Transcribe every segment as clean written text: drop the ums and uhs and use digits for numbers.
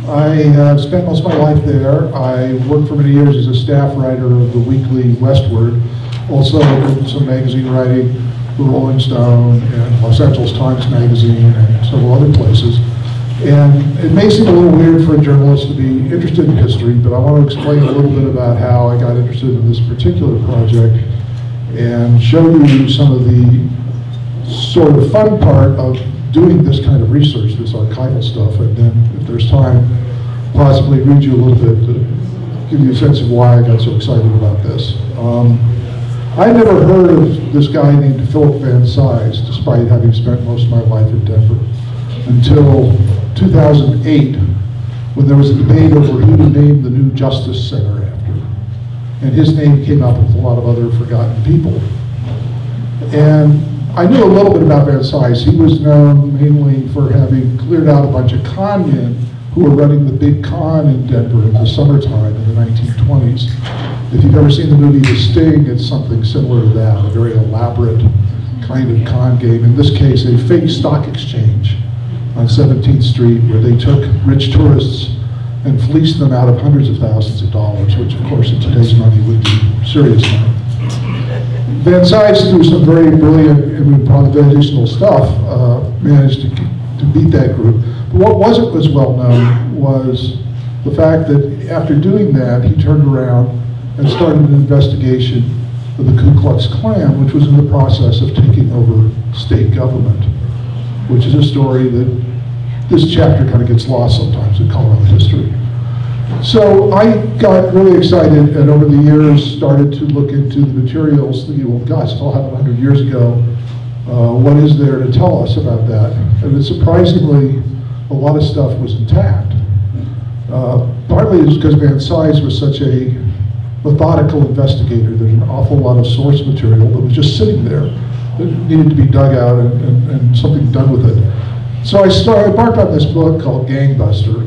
I spent most of my life there. I worked for many years as a staff writer of the weekly Westward. Also did some magazine writing for Rolling Stone and Los Angeles Times Magazine and several other places. And it may seem a little weird for a journalist to be interested in history, but I want to explain a little bit about how I got interested in this particular project and show you some of the sort of fun part of doing this kind of research, this archival stuff, and then if there's time, possibly read you a little bit to give you a sense of why I got so excited about this. I never heard of this guy named Philip Van Cise, despite having spent most of my life in Denver, until 2008, when there was a debate over who to name the new Justice Center after. And his name came up with a lot of other forgotten people. And I knew a little bit about Van Cise. He was known mainly for having cleared out a bunch of con men who were running the big con in Denver in the summertime in the 1920s. If you've ever seen the movie The Sting, it's something similar to that, a very elaborate kind of con game. In this case, a fake stock exchange on 17th Street where they took rich tourists and fleeced them out of hundreds of thousands of dollars, which of course in today's money would be serious money. Van Cise, through some very brilliant improvisational stuff, managed to beat that group. But what wasn't as well known was the fact that after doing that, he turned around and started an investigation of the Ku Klux Klan, which was in the process of taking over state government, which is a story that this chapter kind of gets lost sometimes in Colorado history. So I got really excited and over the years started to look into the materials, thinking, well, gosh, it all happened 100 years ago. What is there to tell us about that? And surprisingly, a lot of stuff was intact. Partly it's because Van Cise was such a methodical investigator. There's an awful lot of source material that was just sitting there that needed to be dug out and something done with it. So I embarked on this book called Gangbuster,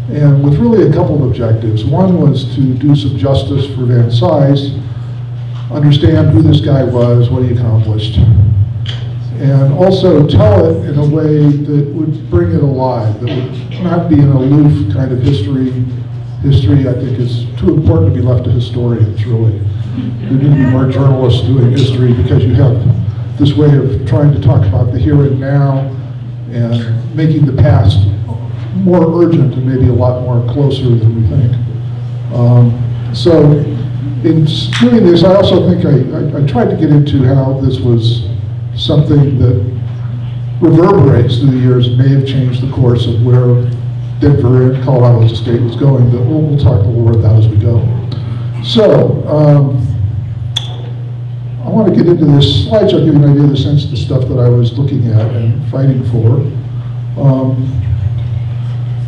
and with really a couple of objectives. One was to do some justice for Van Cise, understand who this guy was, what he accomplished, and also tell it in a way that would bring it alive, that would not be an aloof kind of history. History, I think, is too important to be left to historians, really. There need to be more journalists doing history because you have this way of trying to talk about the here and now and making the past more urgent and maybe a lot more closer than we think. So in doing this, I also think I tried to get into how this was something that reverberates through the years, may have changed the course of where Denver and Colorado as a state was going, but we'll talk a little more about that as we go. So, I want to get into this slideshow, give you an idea of the sense of the stuff that I was looking at and fighting for.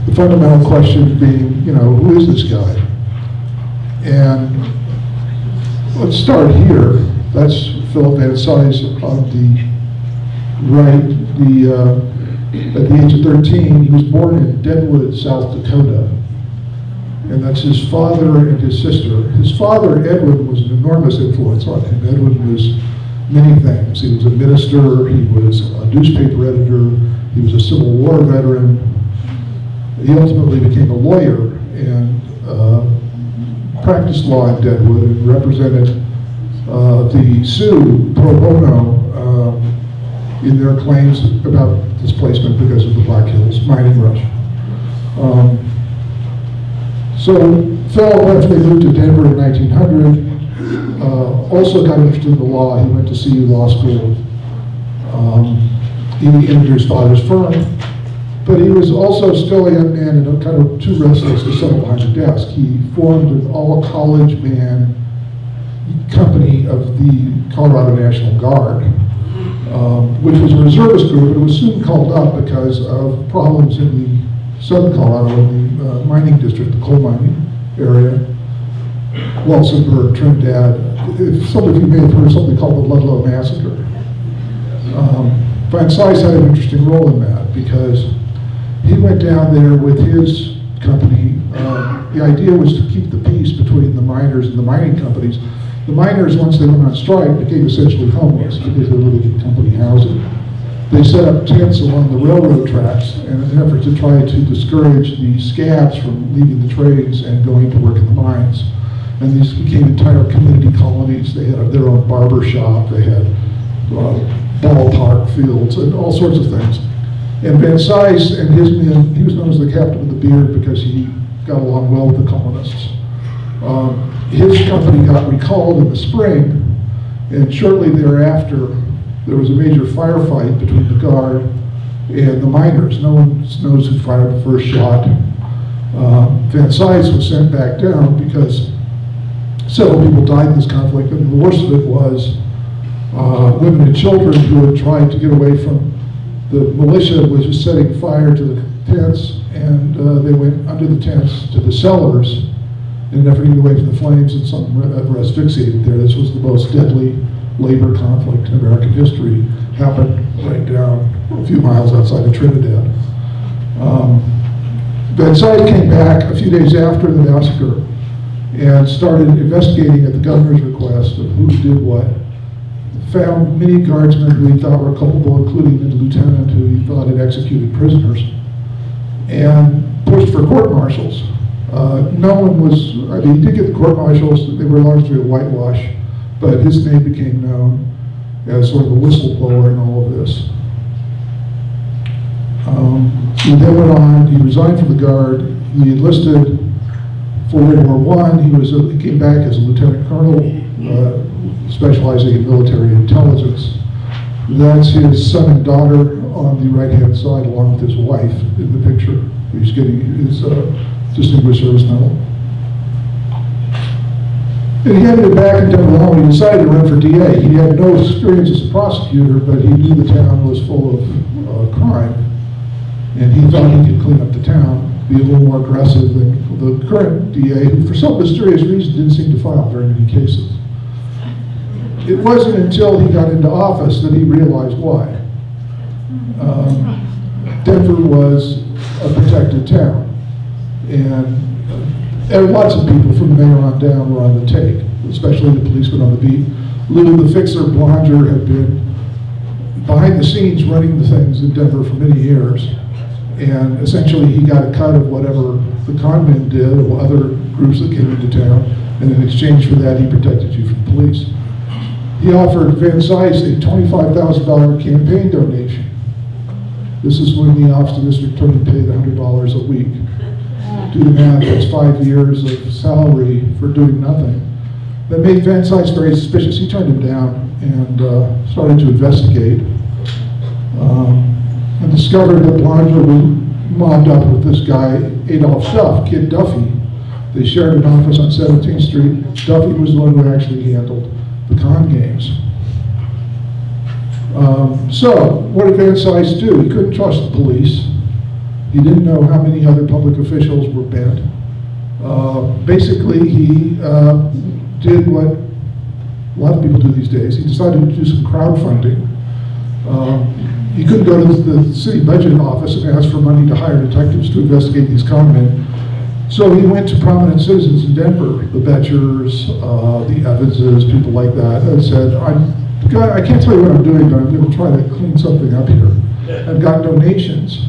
The fundamental question being, you know, who is this guy? And let's start here. That's Philip Van Cise on the right. At the age of 13, he was born in Deadwood, South Dakota. And that's his father and his sister. His father, Edwin, was an enormous influence on him. Edwin was many things. He was a minister, he was a newspaper editor, he was a Civil War veteran. He ultimately became a lawyer and practiced law in Deadwood and represented the Sioux pro bono in their claims about displacement because of the Black Hills mining rush. So Phil, after they moved to Denver in 1900, also got interested in the law. He went to CU Law School. He entered his father's firm, but he was also still a young man and kind of too restless to settle behind a desk. He formed an all-college man company of the Colorado National Guard, which was a reservist group, but it was soon called up because of problems in the southern Colorado, in the mining district, the coal mining area, Walsenburg, Trinidad. Some of you may have heard of something called the Ludlow Massacre. Van Cise had an interesting role in that because he went down there with his company. The idea was to keep the peace between the miners and the mining companies. The miners, once they went on strike, became essentially homeless because they were living in company housing. They they set up tents along the railroad tracks in an effort to try to discourage the scabs from leaving the trades and going to work in the mines. And these became entire community colonies. They had their own barber shop, they had ballpark fields, and all sorts of things. And Van Cise and his men, he was known as the captain of the beard because he got along well with the colonists. His company got recalled in the spring, and shortly thereafter, there was a major firefight between the Guard and the miners. No one knows who fired the first shot. Van Cise was sent back down because several people died in this conflict, and the worst of it was women and children who had tried to get away from the militia, was just setting fire to the tents, and they went under the tents to the cellars in an effort to get away from the flames, and some were asphyxiated there. This was the most deadly labor conflict in American history. Happened right down a few miles outside of Trinidad. Van Cise came back a few days after the massacre and started investigating at the governor's request of who did what. Found many guardsmen who he thought were culpable, including the lieutenant who he thought had executed prisoners, and pushed for court-martials. No one was, I mean, he did get the court-martials, they were largely a whitewash, but his name became known as sort of a whistleblower in all of this. He then went on, he resigned from the Guard, he enlisted for World War I, he came back as a lieutenant colonel, specializing in military intelligence. That's his son and daughter on the right-hand side, along with his wife in the picture. He's getting his Distinguished Service Medal. And he ended back in Denver when he decided to run for DA. He had no experience as a prosecutor, but he knew the town was full of crime, and he thought he could clean up the town, be a little more aggressive than the current DA, who for some mysterious reason didn't seem to file very many cases. It wasn't until he got into office that he realized why. Denver was a protected town, and lots of people from the mayor on down were on the take, especially the policemen on the beat. Lou the Fixer Blanger had been behind the scenes running the things in Denver for many years, and essentially he got a cut of whatever the con men did or other groups that came into town, and in exchange for that he protected you from police. He offered Van Cise a $25,000 campaign donation. This is when the office of district attorney paid $100 a week. Do the math, that's 5 years of salary for doing nothing. That made Van Cise very suspicious. He turned him down and started to investigate. And discovered that Blanger was mobbed up with this guy, Adolph Duff, Kid Duffy. They shared an office on 17th Street. Duffy was the one who actually handled the con games. So, what did Van Cise do? He couldn't trust the police. He didn't know how many other public officials were bent. Basically, he did what a lot of people do these days. He decided to do some crowdfunding. He couldn't go to the city budget office and ask for money to hire detectives to investigate these con men. So he went to prominent citizens in Denver, the Betchers, the Evanses, people like that, and said, I can't tell you what I'm doing, but I'm going to try to clean something up here. And got donations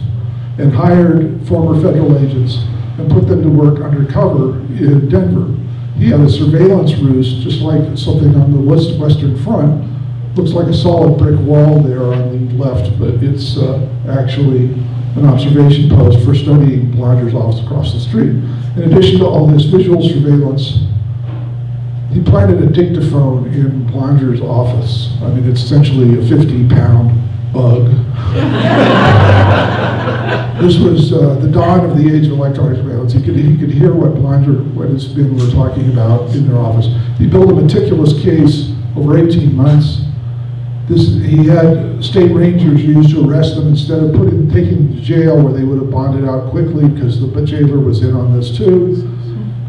and hired former federal agents and put them to work undercover in Denver. He had a surveillance ruse, just like something on the western front. Looks like a solid brick wall there on the left, but it's actually an observation post for studying Blanger's office across the street. In addition to all this visual surveillance, he planted a dictaphone in Blanger's office. I mean, it's essentially a 50-pound bug. This was the dawn of the age of electronic surveillance. He could hear what his men were talking about in their office. He built a meticulous case over 18 months. He had state rangers used to arrest them instead of taking them to jail where they would have bonded out quickly because the jailer was in on this too.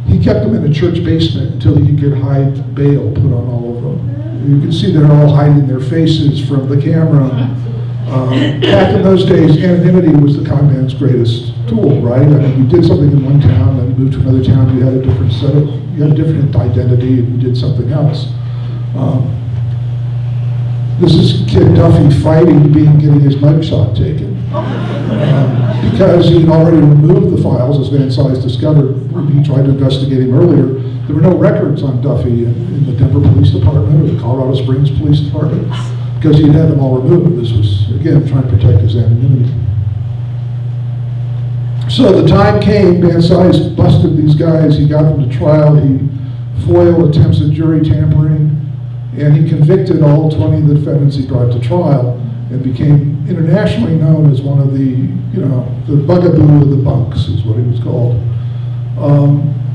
He kept them in a church basement until he could get high bail put on all of them. You can see they're all hiding their faces from the camera. Back in those days, anonymity was the con man's greatest tool, right? I mean, you did something in one town, then you moved to another town, you had a different you had a different identity, and you did something else. This is Kid Duffy fighting getting his mugshot taken. Because he had already removed the files, as Van Cise discovered when he tried to investigate him earlier. There were no records on Duffy in the Denver Police Department or the Colorado Springs Police Department because he had them all removed. This was, again, trying to protect his anonymity. So the time came, Van Cise busted these guys, he got them to trial, he foiled attempts at jury tampering, and he convicted all 20 of the defendants he brought to trial and became internationally known as one of the, the bugaboo of the bunks is what he was called.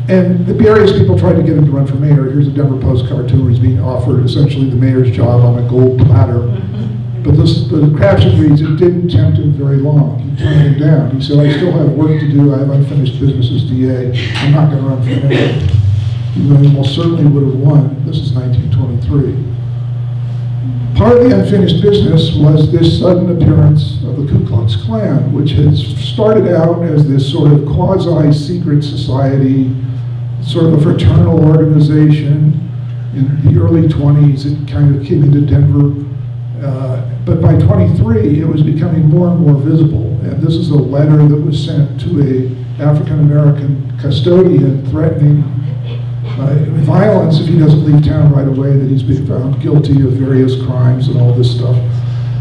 And the various people tried to get him to run for mayor. Here's a Denver Post cartoon where he's being offered essentially the mayor's job on a gold platter. But the caption reads, it didn't tempt him very long. He turned him down. He said, I still have work to do. I have unfinished business as DA. I'm not going to run for mayor. Even though he most certainly would have won. This is 1923. Part of the unfinished business was this sudden appearance of the Ku Klux Klan, which had started out as this sort of quasi-secret society, sort of a fraternal organization. In the early 20s, it kind of came into Denver. But by 23, it was becoming more and more visible. And this is a letter that was sent to a African-American custodian threatening violence if he doesn't leave town right away, that he's been found guilty of various crimes and all this stuff.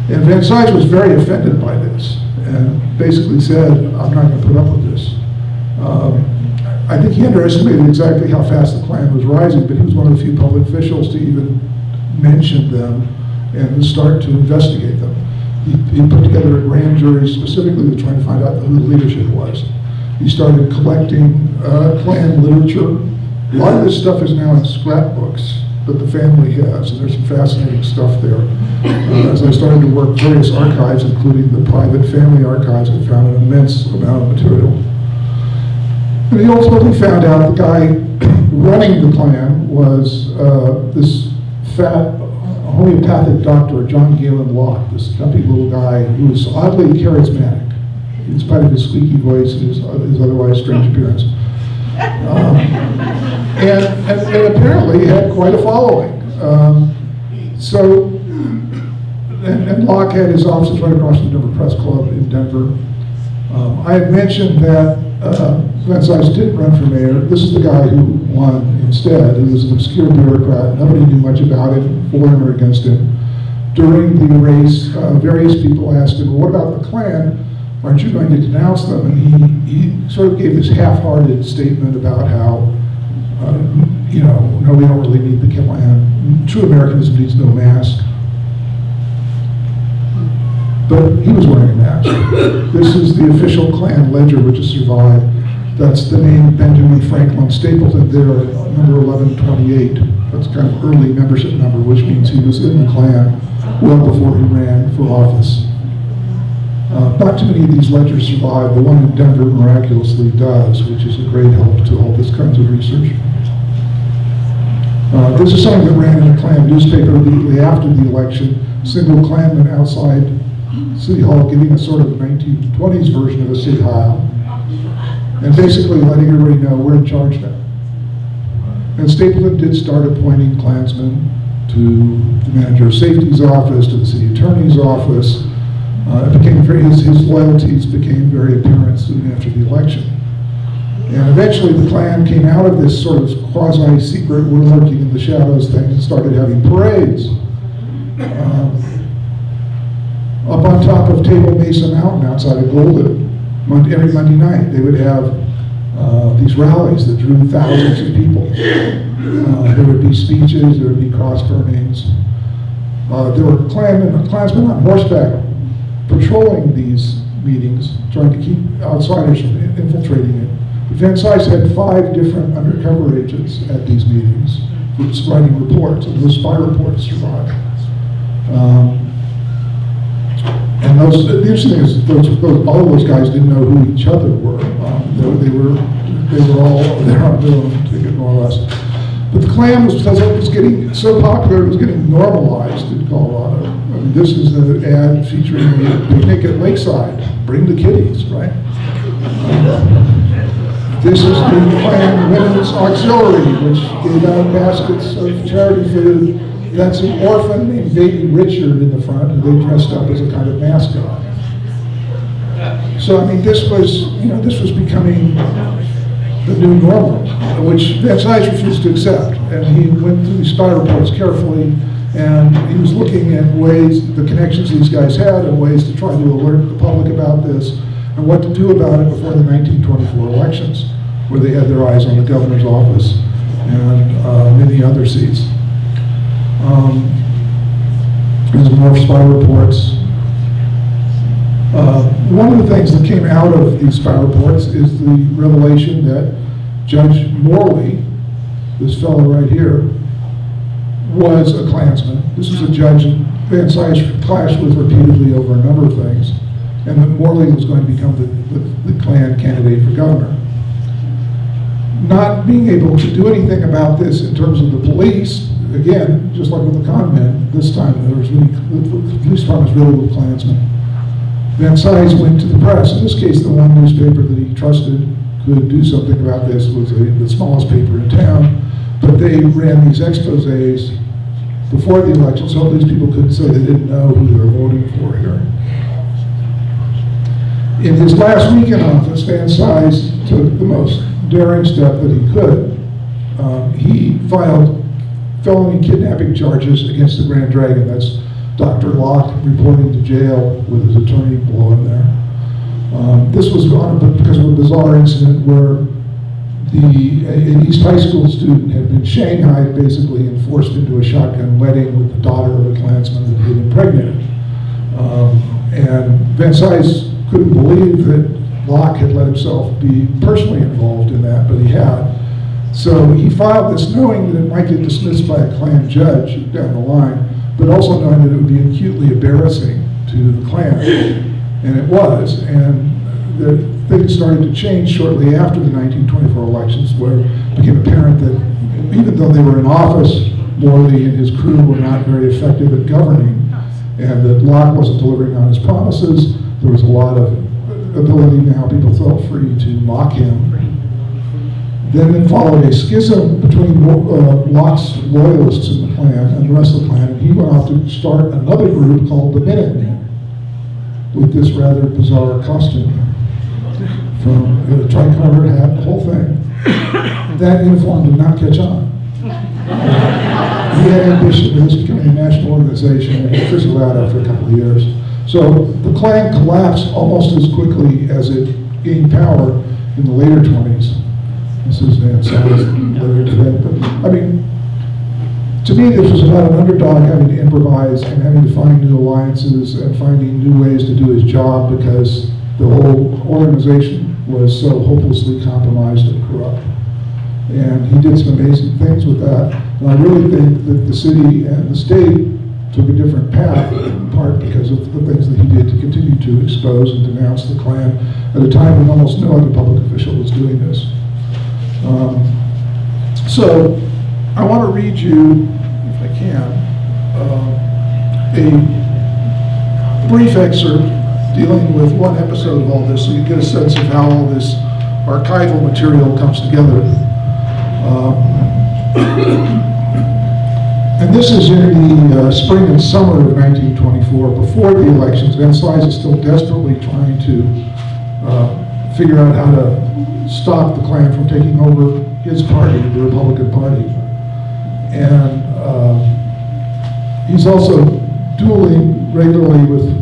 And Van Cise was very offended by this and basically said, I'm not going to put up with this. I think he underestimated exactly how fast the Klan was rising, but he was one of the few public officials to even mention them and start to investigate them. He put together a grand jury specifically to try to find out who the leadership was. He started collecting Klan literature. A lot of this stuff is now in scrapbooks that the family has, and there's some fascinating stuff there. As I started to work various archives, including the private family archives, I found an immense amount of material. And he ultimately found out the guy running the Klan was this fat homeopathic doctor, John Galen Locke, this gumpy little guy who was oddly charismatic, in spite of his squeaky voice and his otherwise strange appearance. And apparently he had quite a following. And Locke had his offices right across from the Denver Press Club in Denver. I had mentioned that Van Cise didn't run for mayor. This is the guy who won instead. He was an obscure bureaucrat. Nobody knew much about him, for him or against him. During the race, various people asked him, well, what about the Klan? Aren't you going to denounce them? And he sort of gave this half-hearted statement about how, no, we don't really need the Klan. True Americanism needs no mask. But he was wearing a mask. This is the official Klan ledger, which has survived. That's the name Benjamin Franklin Stapleton there at number 1128. That's kind of early membership number, which means he was in the Klan well before he ran for office. Not too many of these ledgers survive. The one in Denver miraculously does, which is a great help to all this kinds of research. This is something that ran in a Klan newspaper immediately after the election. Single Klansman outside City Hall giving a sort of 1920s version of a city hall, and basically letting everybody know we're in charge now. And Stapleton did start appointing Klansmen to the manager of safety's office, to the city attorney's office. His loyalties became very apparent soon after the election. And eventually the Klan came out of this sort of quasi-secret, we're lurking in the shadows thing, and started having parades. Up on top of Table Mesa Mountain outside of Golden, every Monday night, they would have these rallies that drew thousands of people. There would be speeches, there would be cross burnings. There were Klansmen on horseback patrolling these meetings, trying to keep outsiders from infiltrating it. But Van Cise had 5 different undercover agents at these meetings, writing reports, and those spy reports survived. And the interesting thing is, all of those guys didn't know who each other were. They were all there on their own ticket, more or less. But the Klan was getting so popular, it was getting normalized in Colorado. I mean, this is an ad featuring a picnic at Lakeside. Bring the kiddies, right? This is the Klan Women's Auxiliary, which gave out baskets of charity food that's an orphan named Baby Richard in the front, who they dressed up as a kind of mascot. So I mean, this was becoming the new normal, which Van Cise refused to accept, and he went through these spy reports carefully, and he was looking at ways, the connections these guys had, and ways to try to alert the public about this, and what to do about it before the 1924 elections, where they had their eyes on the governor's office and many other seats. There's more spy reports. One of the things that came out of these spy reports is the revelation that Judge Morley, this fellow right here, was a Klansman. This is a judge Van Cise clashed with repeatedly over a number of things, and that Morley was going to become the Klan candidate for governor. Not being able to do anything about this in terms of the police, again, just like with the con men, this time there was really, the police department was really with Klansmen. Van Cise went to the press. In this case, the one newspaper that he trusted could do something about this was the smallest paper in town, but they ran these exposés before the election, so these people couldn't say they didn't know who they were voting for here. In his last week in office, Van Cise took the most daring step that he could. He filed felony kidnapping charges against the Grand Dragon. That's Dr. Locke reporting to jail with his attorney below him there. This was because of a bizarre incident where an East High School student had been shanghaied basically and forced into a shotgun wedding with the daughter of a Klansman that had been impregnated. And Van Cise couldn't believe that Locke had let himself be personally involved in that, but he had. So he filed this knowing that it might get dismissed by a Klan judge down the line, but also knowing that it would be acutely embarrassing to the Klan. And it was, and things started to change shortly after the 1924 elections, where it became apparent that even though they were in office, Morley and his crew were not very effective at governing, and that Locke wasn't delivering on his promises. There was a lot of ability now, people felt free to mock him. Then followed a schism between Locke's loyalists in the Klan and the rest of the Klan, and he went off to start another group called the Minutemen, with this rather bizarre costume, from the tricolor hat, the whole thing. That uniform did not catch on. He had ambition, it was becoming a national organization, and it fizzled out after a couple of years. So the Klan collapsed almost as quickly as it gained power in the later 20s. This is Van Cise later today, but I mean, to me this was about an underdog having to improvise and having to find new alliances and finding new ways to do his job because the whole organization was so hopelessly compromised and corrupt. And he did some amazing things with that. And I really think that the city and the state took a different path, in part because of the things that he did to continue to expose and denounce the Klan at a time when almost no other public official was doing this. So I want to read you, if I can, a brief excerpt dealing with one episode of all this so you get a sense of how all this archival material comes together. And this is in the spring and summer of 1924, before the elections. Van Cise is still desperately trying to figure out how to stop the Klan from taking over his party, the Republican Party. And he's also dueling regularly with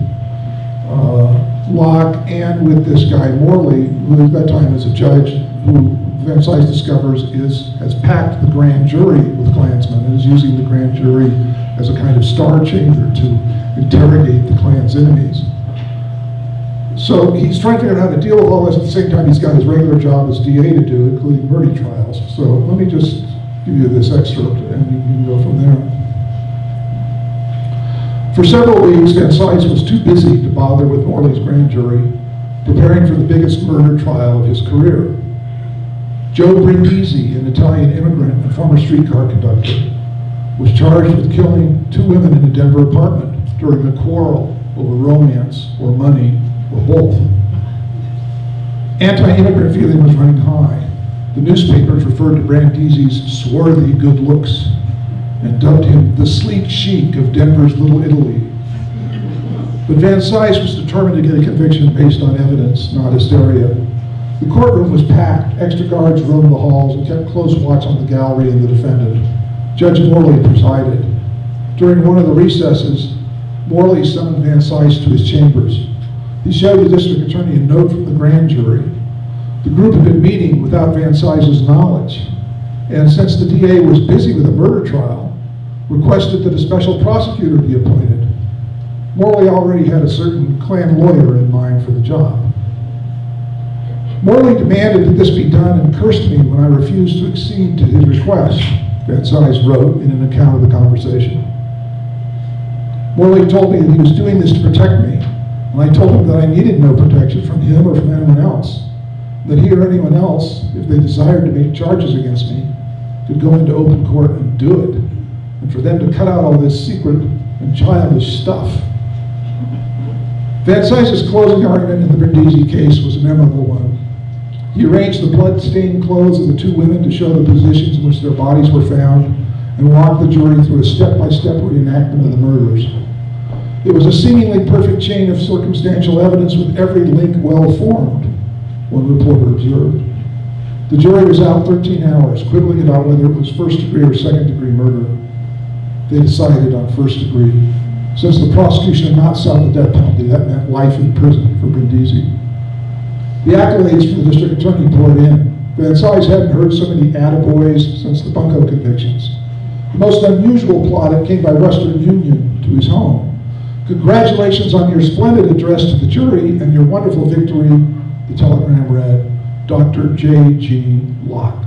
Locke and with this guy Morley, who at that time is a judge, who Van Cise discovers has packed the grand jury with Klansmen and is using the grand jury as a kind of star changer to interrogate the Klan's enemies. So he's trying to figure out how to deal with all this. At the same time, he's got his regular job as DA to do, including murder trials. So let me just give you this excerpt and you can go from there. For several weeks, Van Cise was too busy to bother with Morley's grand jury, preparing for the biggest murder trial of his career. Joe Brindisi, an Italian immigrant and former streetcar conductor, was charged with killing 2 women in a Denver apartment during a quarrel over romance or money or both. Anti-immigrant feeling was running high. The newspapers referred to Brindisi's swarthy good looks and dubbed him the sleek chic of Denver's Little Italy. But Van Cise was determined to get a conviction based on evidence, not hysteria. The courtroom was packed, extra guards roamed the halls and kept close watch on the gallery and the defendant. Judge Morley presided. During one of the recesses, Morley summoned Van Cise to his chambers. He showed the district attorney a note from the grand jury. The group had been meeting without Van Cise's knowledge, and since the DA was busy with a murder trial, requested that a special prosecutor be appointed. Morley already had a certain Klan lawyer in mind for the job. Morley demanded that this be done and cursed me when I refused to accede to his request, Van Cise wrote in an account of the conversation. Morley told me that he was doing this to protect me, and I told him that I needed no protection from him or from anyone else, that he or anyone else, if they desired to make charges against me, could go into open court and do it, and for them to cut out all this secret and childish stuff. Van Cise's closing argument in the Brindisi case was a memorable one. He arranged the blood-stained clothes of the two women to show the positions in which their bodies were found and walked the jury through a step-by-step reenactment of the murders. It was a seemingly perfect chain of circumstantial evidence with every link well-formed, one reporter observed. The jury was out 13 hours, quibbling about whether it was first-degree or second-degree murder. They decided on first-degree. Since the prosecution had not sought the death penalty, that meant life in prison for Brindisi. The accolades from the district attorney poured in. Van Cise hadn't heard so many attaboys since the bunco convictions. The most unusual plaudit came by Western Union to his home. Congratulations on your splendid address to the jury and your wonderful victory, the telegram read, Dr. J.G. Locke.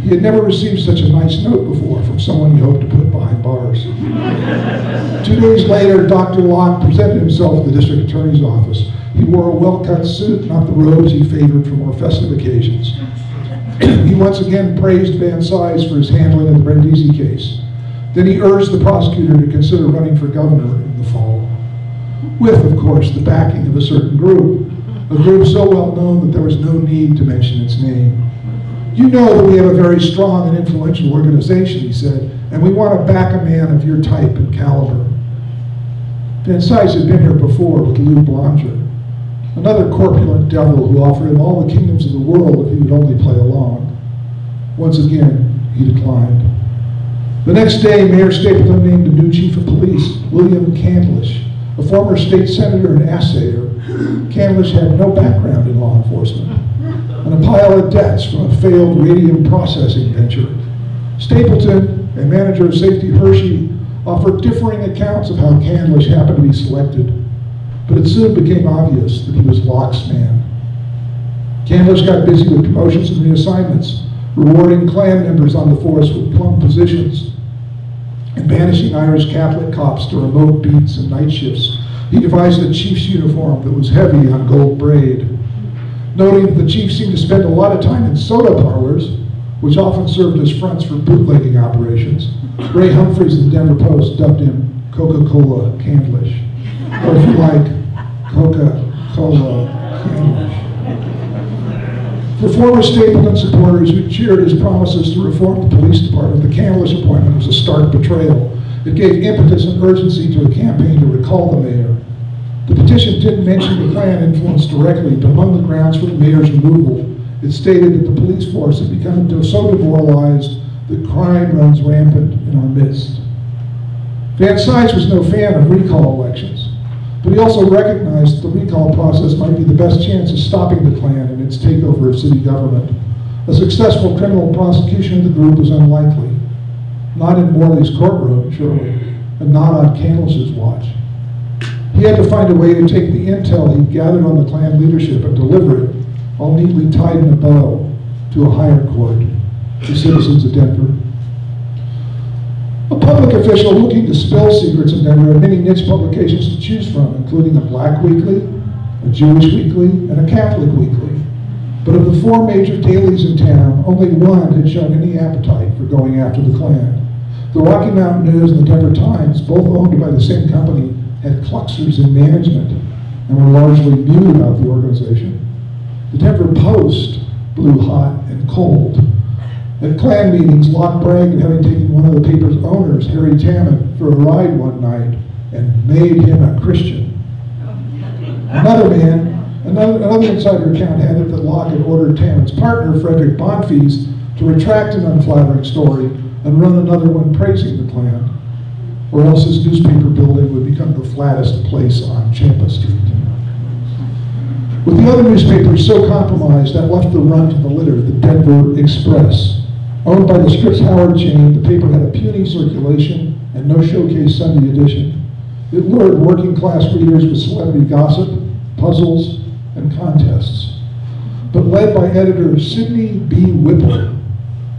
He had never received such a nice note before from someone he hoped to put behind bars. 2 days later, Dr. Locke presented himself at the district attorney's office. He wore a well-cut suit, not the robes he favored for more festive occasions. He once again praised Van Cise for his handling of the Brindisi case. Then he urged the prosecutor to consider running for governor in the fall, with, of course, the backing of a certain group, a group so well known that there was no need to mention its name. You know that we have a very strong and influential organization, he said, and we want to back a man of your type and caliber. Van Cise had been here before with Lou Blanger, another corpulent devil who offered him all the kingdoms of the world if he would only play along. Once again, he declined. The next day, Mayor Stapleton named a new chief of police, William Candlish, a former state senator and assayer. Candlish had no background in law enforcement, and a pile of debts from a failed radium processing venture. Stapleton and manager of safety Hershey offered differing accounts of how Candlish happened to be selected, but it soon became obvious that he was Locke's man. Candlish got busy with promotions and reassignments, rewarding Klan members on the force with plum positions, and banishing Irish Catholic cops to remote beats and night shifts. He devised a chief's uniform that was heavy on gold braid. Noting that the chief seemed to spend a lot of time in soda parlors, which often served as fronts for bootlegging operations, Ray Humphreys of the Denver Post dubbed him Coca-Cola Candlish, or if you like, Coca-Cola Candlish. For former Stapleton supporters who cheered his promises to reform the police department, the Candlish appointment was a stark betrayal. It gave impetus and urgency to a campaign to recall the mayor. The petition didn't mention the Klan influence directly, but among the grounds for the mayor's removal, it stated that the police force had become so demoralized that crime runs rampant in our midst. Van Cise was no fan of recall elections, but he also recognized that the recall process might be the best chance of stopping the Klan in its takeover of city government. A successful criminal prosecution of the group was unlikely. Not in Morley's courtroom, surely, and not on Candlish's watch. He had to find a way to take the intel he gathered on the Klan leadership and deliver it, all neatly tied in a bow, to a higher court, the citizens of Denver. A public official looking to spill secrets in Denver had many niche publications to choose from, including a Black weekly, a Jewish weekly, and a Catholic weekly. But of the 4 major dailies in town, only one had shown any appetite for going after the Klan. The Rocky Mountain News and the Denver Times, both owned by the same company, had cluxers in management and were largely mute about the organization. The Denver Post blew hot and cold. At Klan meetings, Locke bragged of having taken one of the paper's owners, Harry Tammet, for a ride one night and made him a Christian. Another insider account had it that Locke had ordered Tammet's partner, Frederick Bonfils, to retract an unflattering story and run another one praising the Klan, or else his newspaper building would become the flattest place on Champa Street. With the other newspapers so compromised, that left the run to the litter, the Denver Express. Owned by the Scripps Howard chain, the paper had a puny circulation and no showcase Sunday edition. It lured working-class readers with celebrity gossip, puzzles, and contests. But led by editor Sidney B. Whipple,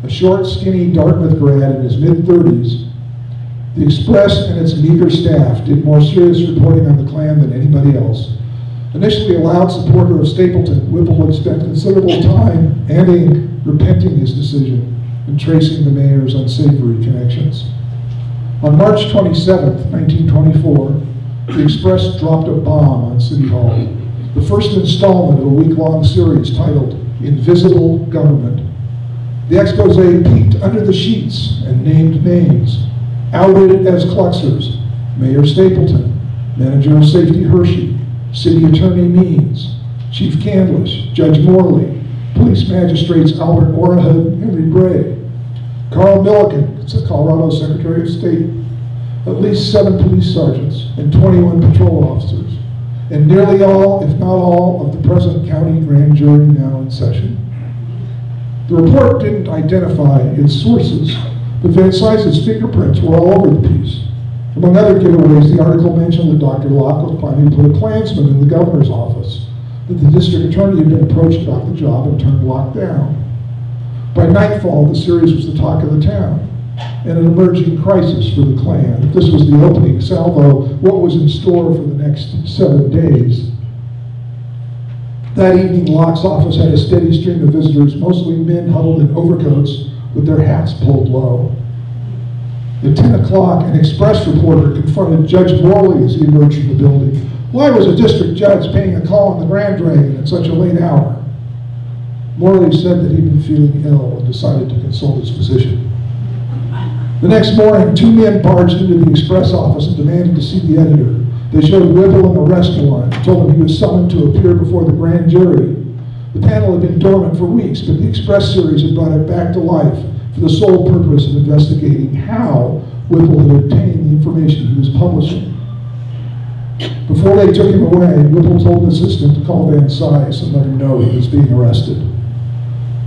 a short, skinny Dartmouth grad in his mid-30s, the Express and its meager staff did more serious reporting on the Klan than anybody else. Initially a loud supporter of Stapleton, Whipple had spent considerable time and ink repenting his decision and tracing the mayor's unsavory connections. On March 27, 1924, the Express dropped a bomb on City Hall, the first installment of a week-long series titled Invisible Government. The expose peeked under the sheets and named names. Outed as Kluxers, Mayor Stapleton, Manager of Safety Hershey, City Attorney Means, Chief Candlish, Judge Morley, Police Magistrates Albert Orahud and Henry Bray, Carl Milliken, Colorado Secretary of State, at least 7 police sergeants and 21 patrol officers, and nearly all, if not all, of the present county grand jury now in session. The report didn't identify its sources, but Van Sice's fingerprints were all over the piece. Among other giveaways, the article mentioned that Dr. Locke was planning to put a Klansman in the governor's office, that the district attorney had been approached about the job and turned Locke down. By nightfall, the series was the talk of the town, and an emerging crisis for the Klan. If this was the opening salvo, what was in store for the next 7 days? That evening, Locke's office had a steady stream of visitors, mostly men huddled in overcoats with their hats pulled low. At 10 o'clock, an Express reporter confronted Judge Morley as he emerged from the building. Why was a district judge paying a call on the Grand Dragon at such a late hour? Morley said that he'd been feeling ill and decided to consult his physician. The next morning, 2 men barged into the Express office and demanded to see the editor. They showed Whipple an arrest warrant and told him he was summoned to appear before the grand jury. The panel had been dormant for weeks, but the Express series had brought it back to life for the sole purpose of investigating how Whipple had obtained the information he was publishing. Before they took him away, Whipple told an assistant to call Van Sice and let him know he was being arrested.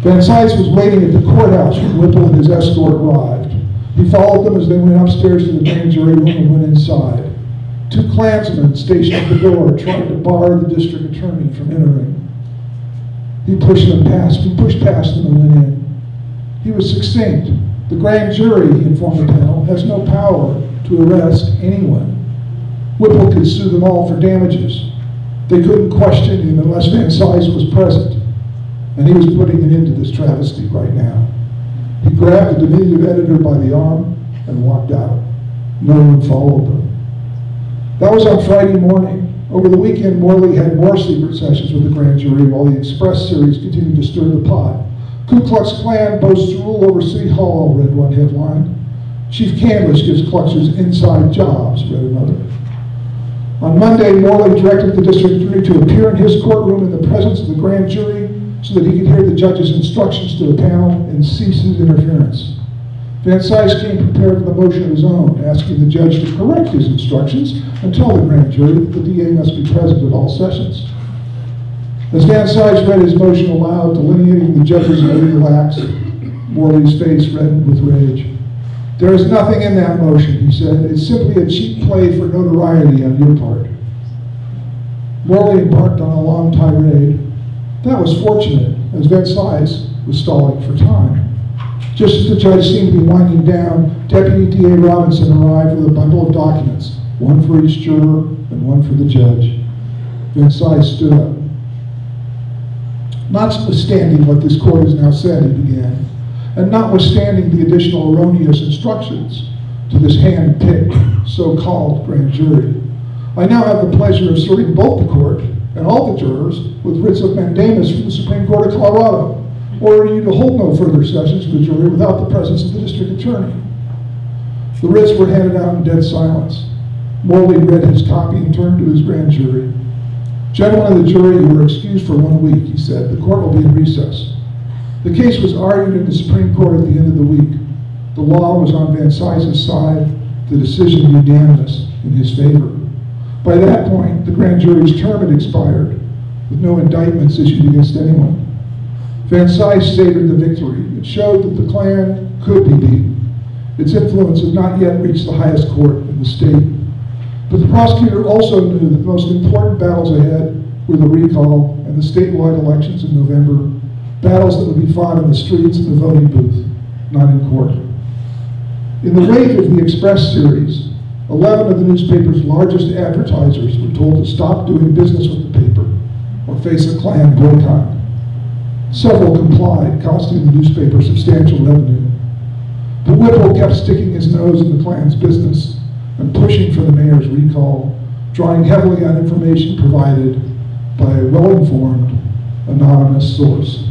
Van Sice was waiting at the courthouse when Whipple and his escort arrived. He followed them as they went upstairs to the grand jury room and went inside. 2 Klansmen stationed at the door tried to bar the district attorney from entering. He pushed past them and went in. He was succinct. The grand jury, he informed the panel, has no power to arrest anyone. Whipple could sue them all for damages. They couldn't question him unless Van Sice was present. And he was putting an end to this travesty right now. He grabbed the diminutive editor by the arm and walked out. No one followed them. That was on Friday morning. Over the weekend, Morley had more secret sessions with the grand jury while the Express series continued to stir the pot. Ku Klux Klan boasts rule over City Hall, read one headline. Chief Candlish gives Kluxers inside jobs, read another. On Monday, Morley directed the district attorney to appear in his courtroom in the presence of the grand jury so that he could hear the judge's instructions to the panel and cease his interference. Van Sice came prepared with a motion of his own, asking the judge to correct his instructions and tell the grand jury that the DA must be present at all sessions. As Van Sice read his motion aloud, delineating the judge's illegal acts, Morley's face reddened with rage. There is nothing in that motion, he said. It's simply a cheap play for notoriety on your part. Morley embarked on a long tirade. That was fortunate, as Van Sice was stalling for time. Just as the judge seemed to be winding down, Deputy DA Robinson arrived with a bundle of documents, one for each juror and one for the judge. Van Sice stood up. Notwithstanding what this court has now said, he began, and notwithstanding the additional erroneous instructions to this hand-picked, so-called grand jury, I now have the pleasure of serving both the court and all the jurors with writs of mandamus from the Supreme Court of Colorado. ordered you to hold no further sessions with the jury without the presence of the district attorney. The writs were handed out in dead silence. Morley read his copy and turned to his grand jury. "Gentlemen of the jury, you are excused for 1 week," he said. "The court will be in recess." The case was argued in the Supreme Court at the end of the week. The law was on Van Sise's side, the decision unanimous in his favor. By that point, the grand jury's term had expired, with no indictments issued against anyone. Van Cise savored the victory. It showed that the Klan could be beaten. Its influence had not yet reached the highest court in the state. But the prosecutor also knew that the most important battles ahead were the recall and the statewide elections in November, battles that would be fought in the streets and the voting booth, not in court. In the wake of the Express series, 11 of the newspaper's largest advertisers were told to stop doing business with the paper or face a Klan boycott. Several complied, costing the newspaper substantial revenue. But Whipple kept sticking his nose in the Klan's business and pushing for the mayor's recall, drawing heavily on information provided by a well-informed, anonymous source.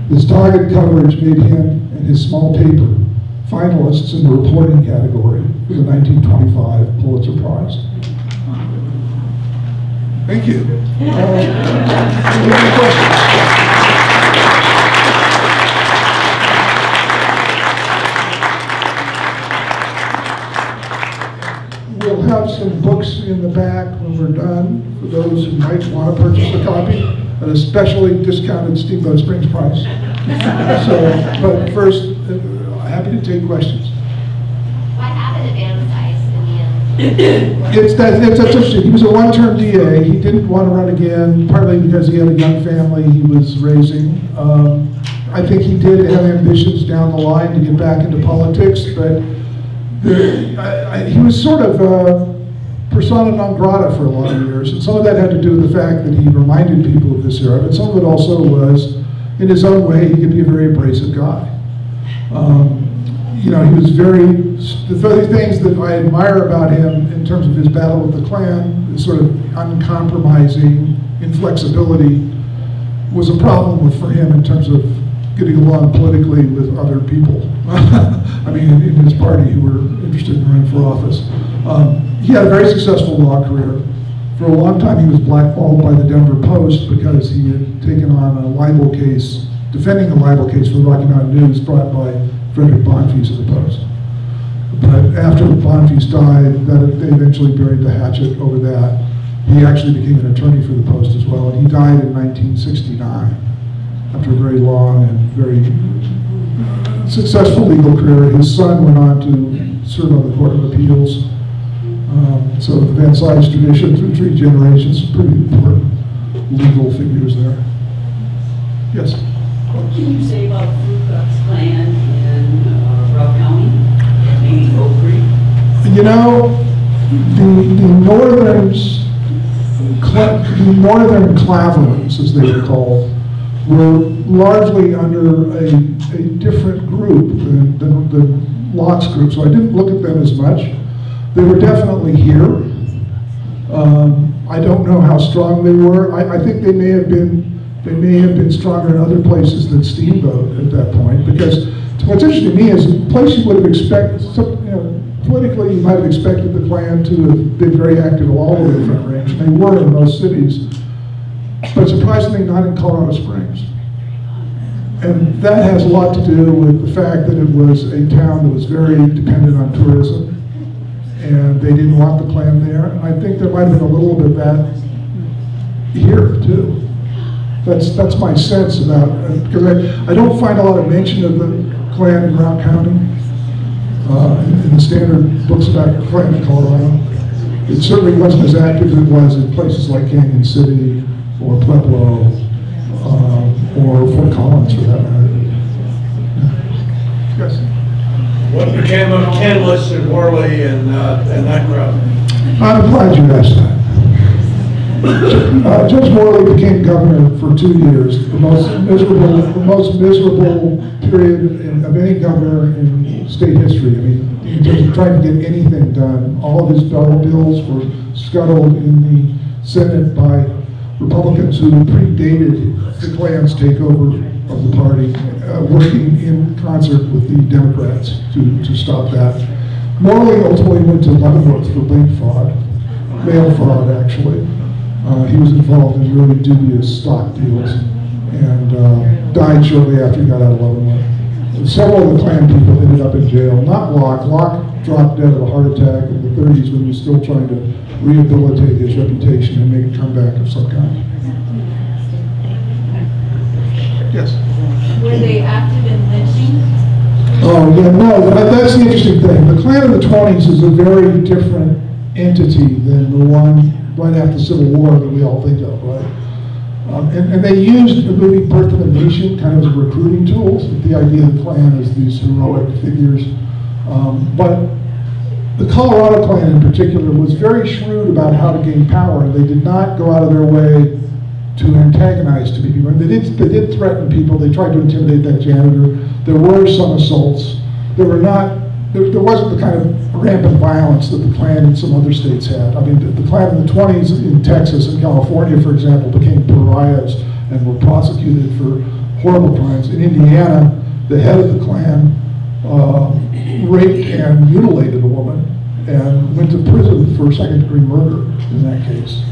This dogged coverage made him and his small paper finalists in the reporting category for the 1925 Pulitzer Prize. Thank you. Any questions? We'll have some books in the back when we're done for those who might want to purchase a copy at a specially discounted Steamboat Springs price. But first, happy to take questions. What happened to Van Cise in the end? It's interesting. He was a one-term DA. He didn't want to run again, partly because he had a young family he was raising. I think he did have ambitions down the line to get back into politics, but he was sort of persona non grata for a lot of years, and some of that had to do with the fact that he reminded people of this era, but some of it also was, in his own way, he could be a very abrasive guy. You know, he was the things that I admire about him in terms of his battle with the Klan, his sort of uncompromising inflexibility, was a problem for him in terms of getting along politically with other people. I mean, in his party who were interested in running for office. He had a very successful law career. For a long time, he was blackballed by the Denver Post because he had taken on a libel case, defending a libel case for the Rocky Mountain News brought by Frederick Bonfils of the Post. But after Bonfils died, they eventually buried the hatchet over that. He actually became an attorney for the Post as well, and he died in 1969 after a very long and very successful legal career. His son went on to serve on the Court of Appeals. So the Van Cise tradition through 3 generations, pretty important legal figures there. Yes? What can you say about the Ku Klux Klan in Rock County, maybe Oak Creek? You know, the northern Klansmen, as they were called, were largely under a different group than the Lots group, so I didn't look at them as much. They were definitely here. I don't know how strong they were. I think they may have been stronger in other places than Steamboat at that point, because what's interesting to me is the place you would have expected, politically you might have expected the Klan to have been very active all over the Front Range, and they were in most cities, but surprisingly not in Colorado Springs. And that has a lot to do with the fact that it was a town that was very dependent on tourism, and they didn't want the Klan there. And I think there might have been a little bit of that here too. That's my sense about it, because I don't find a lot of mention of the Klan in Rock County in the standard books about the Klan in Colorado. It certainly wasn't as active as it was in places like Canyon City or Pueblo or Fort Collins for that matter. Yes? What became of Kenlis and Worley and that crowd? I'm glad you asked that. Judge Morley became governor for 2 years, the most miserable period of any governor in state history. I mean, in terms of trying to get anything done, all of his bills were scuttled in the Senate by Republicans who predated the Klan's takeover of the party, working in concert with the Democrats to stop that. Morley ultimately went to Leavenworth for bank fraud, mail fraud actually. He was involved in really dubious stock deals and died shortly after he got out of Leavenworth. Several of the Klan people ended up in jail, not Locke. Locke dropped dead of a heart attack in the 30s when he was still trying to rehabilitate his reputation and make a comeback of some kind. Yes? Were they active in lynching? Oh, yeah, no, that's the interesting thing. The Klan of the 20s is a very different entity than the one right after the Civil War that we all think of, right? And they used the movie Birth of a Nation kind of as recruiting tools. The idea of the Klan is these heroic figures. But the Colorado Klan in particular was very shrewd about how to gain power. They did not go out of their way to antagonize to people. They did threaten people. They tried to intimidate that janitor. There were some assaults. There wasn't the kind of rampant violence that the Klan in some other states had. I mean, the Klan in the 20s in Texas and California, for example, became pariahs and were prosecuted for horrible crimes. In Indiana, the head of the Klan raped and mutilated a woman and went to prison for second-degree murder in that case.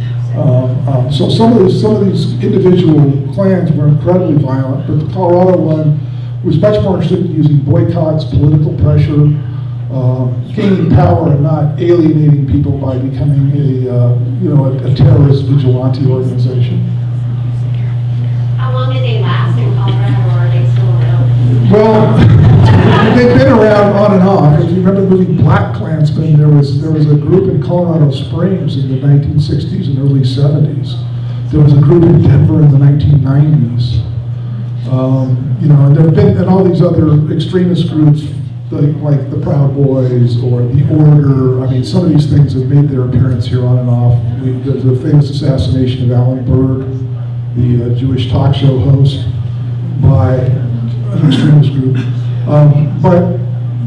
So some of these individual clans were incredibly violent, but the Colorado one was much more interested in using boycotts, political pressure, gaining power, and not alienating people by becoming a terrorist vigilante organization. How long did they last in Colorado, or are they still around? Well, they've been around on and off. If you remember the movie Black Klansmen, there was a group in Colorado Springs in the 1960s and early 70s. There was a group in Denver in the 1990s. And there have been and all these other extremist groups like the Proud Boys or the Order. I mean, some of these things have made their appearance here on and off. There's the famous assassination of Alan Berg, the Jewish talk show host, by an extremist group. But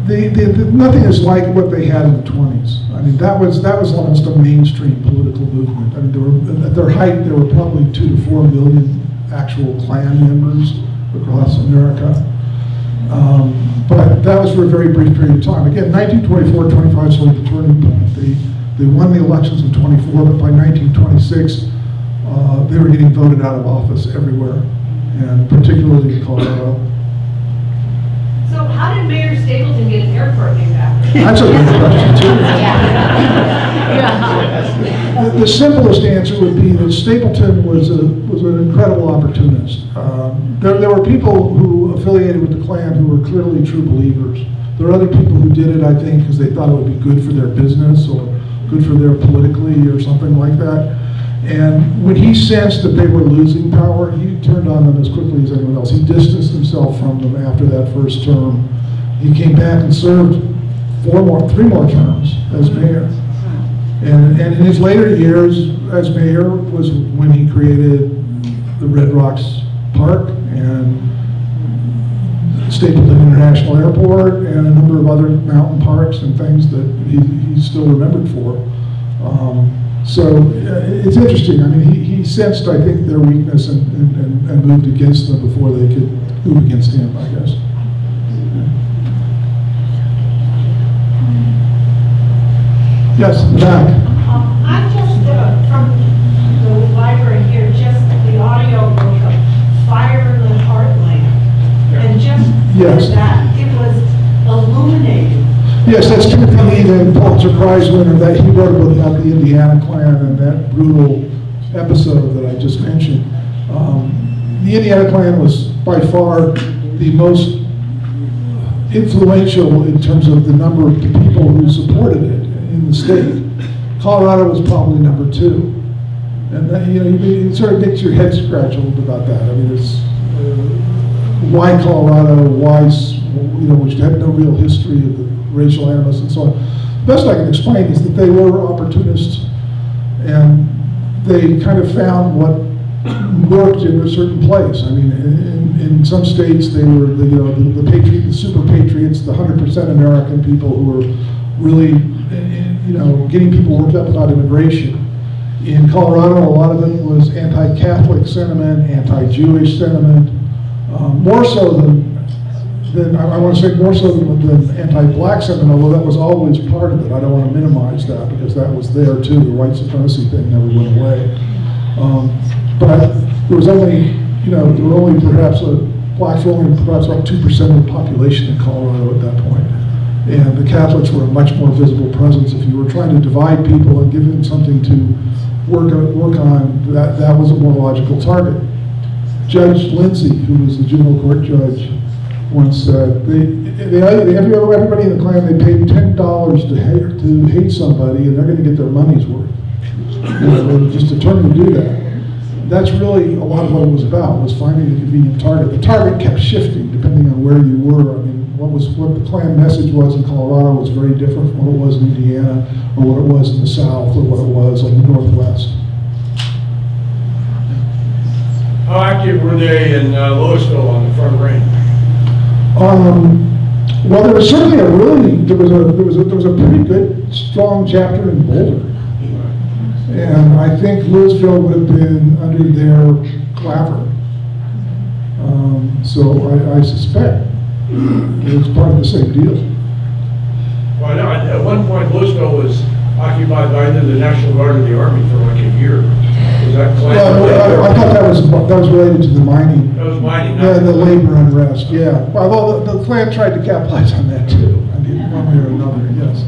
nothing is like what they had in the 20s. I mean, that was almost a mainstream political movement. I mean, at their height, there were probably 2 to 4 million actual Klan members across America. But that was for a very brief period of time. Again, 1924-25 is sort of the turning point. They won the elections in 24, but by 1926, they were getting voted out of office everywhere, and particularly in Colorado. So how did Mayor Stapleton get an airport named after him? That's a good question, too. The simplest answer would be that Stapleton was an incredible opportunist. There were people who affiliated with the Klan who were clearly true believers. There are other people who did it, I think, because they thought it would be good for their business or good for their politically or something like that. And when he sensed that they were losing power, he turned on them as quickly as anyone else. He distanced himself from them after that first term. He came back and served 3 more terms as mayor. And in his later years as mayor was when he created the Red Rocks Park and Stapleton International Airport and a number of other mountain parks and things that he's still remembered for. So it's interesting. I mean, he sensed, I think, their weakness and moved against them before they could move against him, I guess. Yes, in the back. I'm just from the library here, just the audio book of Fire in the Heartland. And just Yes. that, it was illuminating. Yes, that's Timothy Lee, the Pulitzer Prize winner. That he wrote a book about the Indiana Klan and that brutal episode that I just mentioned. The Indiana Klan was by far the most influential in terms of the number of people who supported it in the state. Colorado was probably number 2. And that, it sort of makes your head scratch a little bit about that. I mean, it's why Colorado, why, which had no real history of the racial animus and so on. The best I can explain is that they were opportunists, and they kind of found what worked in a certain place. I mean, in some states, they were the super patriots, the 100% American people who were really, getting people worked up about immigration. In Colorado, a lot of it was anti-Catholic sentiment, anti-Jewish sentiment. More so than I want to say more so than anti-black sentiment, although that was always part of it. I don't want to minimize that because that was there too. The white supremacy thing never went away. But there was only, there were only perhaps blacks were only perhaps about 2% of the population in Colorado at that point. And the Catholics were a much more visible presence. If you were trying to divide people and give them something to work on, that was a more logical target. Judge Lindsay, who was the juvenile court judge, once said, everybody in the Klan, they paid $10 to hate somebody, and they're going to get their money's worth. They were just determined to do that. That's really a lot of what it was about, was finding a convenient target. The target kept shifting depending on where you were. I mean, what the Klan message was in Colorado was very different from what it was in Indiana, or what it was in the South, or what it was in the Northwest. How active were they in Louisville on the front range? Well, there was certainly there was a pretty good, strong chapter in Boulder. And I think Louisville would have been under their claver. So I suspect it's part of the same deal. Well, I know, at one point Louisville was occupied by either the National Guard or the Army for like a year. Was that Klan? Well, I thought that was related to the mining. That was mining. The labor unrest, yeah. Although the Klan tried to capitalize on that too. I mean, one way or another, yes.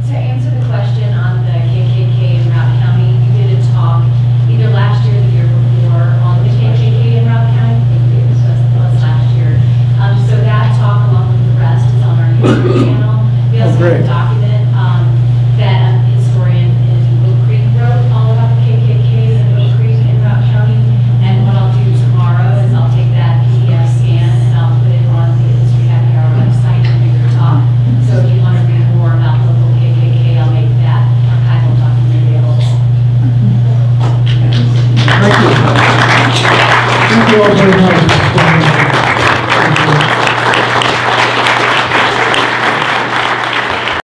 To answer the question on the KKK in Route County, you did a talk either last year or the year before on the KKK in Route County. I think it was last year. So that talk, along with the rest, is on our YouTube channel. We also have a document that a historian in Oak Creek wrote all about the KKK in Oak Creek in Route County. And what I'll do tomorrow is I'll take that PDF scan and I'll put it on the History Happy Hour website and make a talk. So if you want to read more about local KKK, I'll make that archival document available. Thank you. Thank you all very much.